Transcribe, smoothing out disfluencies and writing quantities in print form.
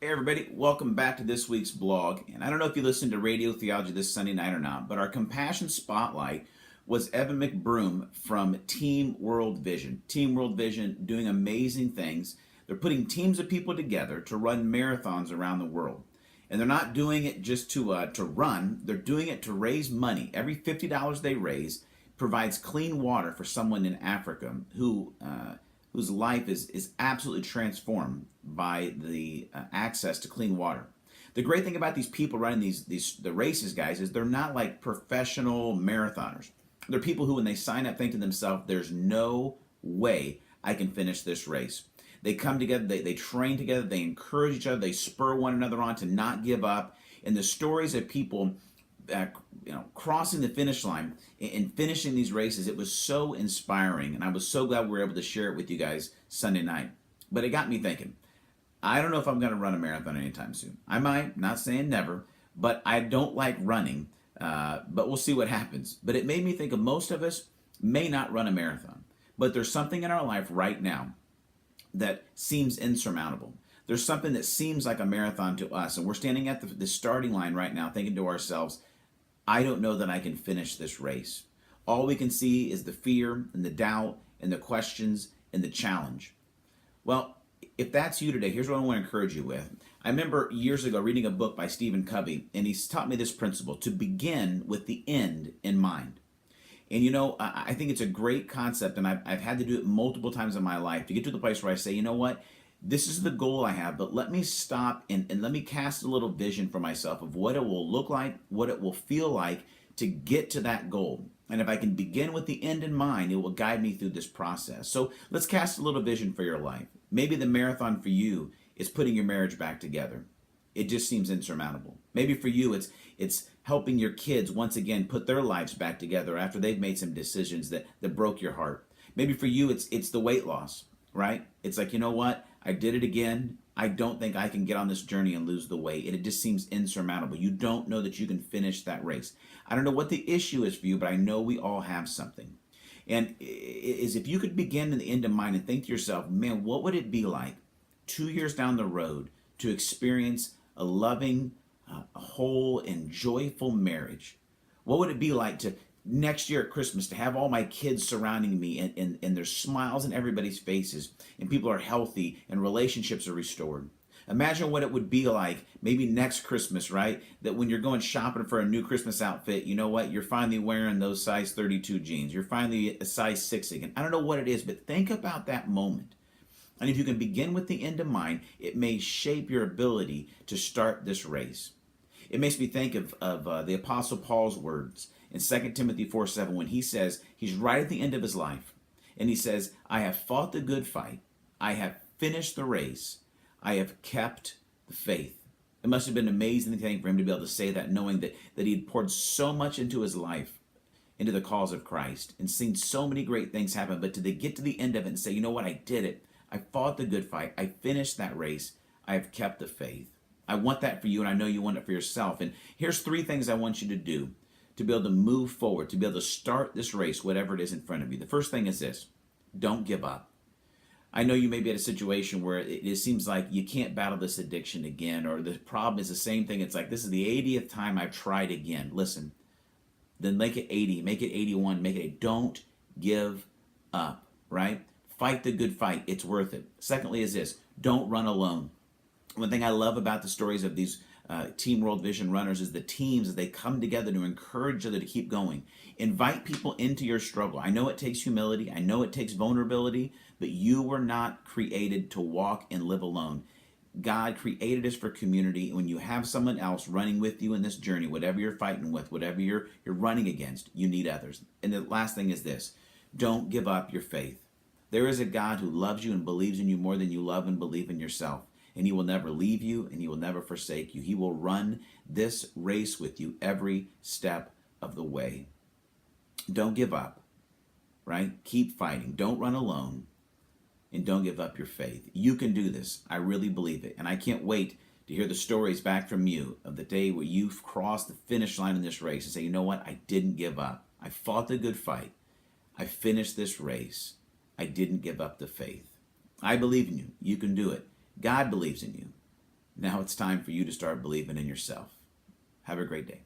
Hey everybody, welcome back to this week's blog. And I don't know if you listened to Radio Theology this Sunday night or not, but our Compassion Spotlight was Evan McBroom from Team World Vision. Team World Vision doing amazing things. They're putting teams of people together to run marathons around the world. And they're not doing it just to run, they're doing it to raise money. Every $50 they raise provides clean water for someone in Africa whose life is absolutely transformed by the access to clean water. The great thing about these people running the races, guys, is they're not like professional marathoners. They're people who, when they sign up, think to themselves, "There's no way I can finish this race." They come together, they train together, they encourage each other, they spur one another on to not give up. And the stories of people crossing the finish line and finishing these races, it was so inspiring, and I was so glad we were able to share it with you guys Sunday night. But it got me thinking, I don't know if I'm going to run a marathon anytime soon. I might, not saying never, but I don't like running, but we'll see what happens. But it made me think of most of us may not run a marathon, but there's something in our life right now that seems insurmountable. There's something that seems like a marathon to us, and we're standing at the starting line right now thinking to ourselves, I don't know that I can finish this race. All we can see is the fear and the doubt and the questions and the challenge. Well, if that's you today, here's what I want to encourage you with. I remember years ago reading a book by Stephen Covey, and he's taught me this principle: to begin with the end in mind. And I think it's a great concept, and I've had to do it multiple times in my life to get to the place where I say, you know what? This is the goal I have, but let me stop and let me cast a little vision for myself of what it will look like, what it will feel like to get to that goal. And if I can begin with the end in mind, it will guide me through this process. So let's cast a little vision for your life. Maybe the marathon for you is putting your marriage back together. It just seems insurmountable. Maybe for you, it's helping your kids once again put their lives back together after they've made some decisions that broke your heart. Maybe for you, it's the weight loss, right? It's like, you know what? I did it again. I don't think I can get on this journey and lose the weight. And it just seems insurmountable. You don't know that you can finish that race. I don't know what the issue is for you, but I know we all have something. And is if you could begin in the end in mind and think to yourself, man, what would it be like 2 years down the road to experience a loving, whole, and joyful marriage? What would it be like to next year at Christmas to have all my kids surrounding me and there's smiles in everybody's faces and people are healthy and relationships are restored? Imagine what it would be like maybe next Christmas, right? That when you're going shopping for a new Christmas outfit, you know what? You're finally wearing those size 32 jeans. You're finally a size 6 again. I don't know what it is, but think about that moment. And if you can begin with the end in mind, it may shape your ability to start this race. It makes me think of the Apostle Paul's words in 2 Timothy 4:7 when he says, he's right at the end of his life, and he says, I have fought the good fight, I have finished the race, I have kept the faith. It must have been an amazing thing for him to be able to say that, knowing that he had poured so much into his life, into the cause of Christ, and seen so many great things happen, but to get to the end of it and say, you know what, I did it. I fought the good fight. I finished that race. I have kept the faith. I want that for you, and I know you want it for yourself. And here's 3 things I want you to do to be able to move forward, to be able to start this race, whatever it is in front of you. The first thing is this: don't give up. I know you may be at a situation where it seems like you can't battle this addiction again, or the problem is the same thing. It's like, this is the 80th time I've tried again. Listen, then make it 80, make it 81, make it don't give up, right? Fight the good fight. It's worth it. Secondly is this: don't run alone. One thing I love about the stories of these Team World Vision runners is the teams as they come together to encourage each other to keep going. Invite people into your struggle. I know it takes humility. I know it takes vulnerability, but you were not created to walk and live alone. God created us for community. When you have someone else running with you in this journey, whatever you're fighting with, whatever you're running against, you need others. And the last thing is this: don't give up your faith. There is a God who loves you and believes in you more than you love and believe in yourself. And he will never leave you, and he will never forsake you. He will run this race with you every step of the way. Don't give up, right? Keep fighting. Don't run alone, and don't give up your faith. You can do this. I really believe it. And I can't wait to hear the stories back from you of the day where you've crossed the finish line in this race and say, you know what? I didn't give up. I fought the good fight. I finished this race. I didn't give up the faith. I believe in you. You can do it. God believes in you. Now it's time for you to start believing in yourself. Have a great day.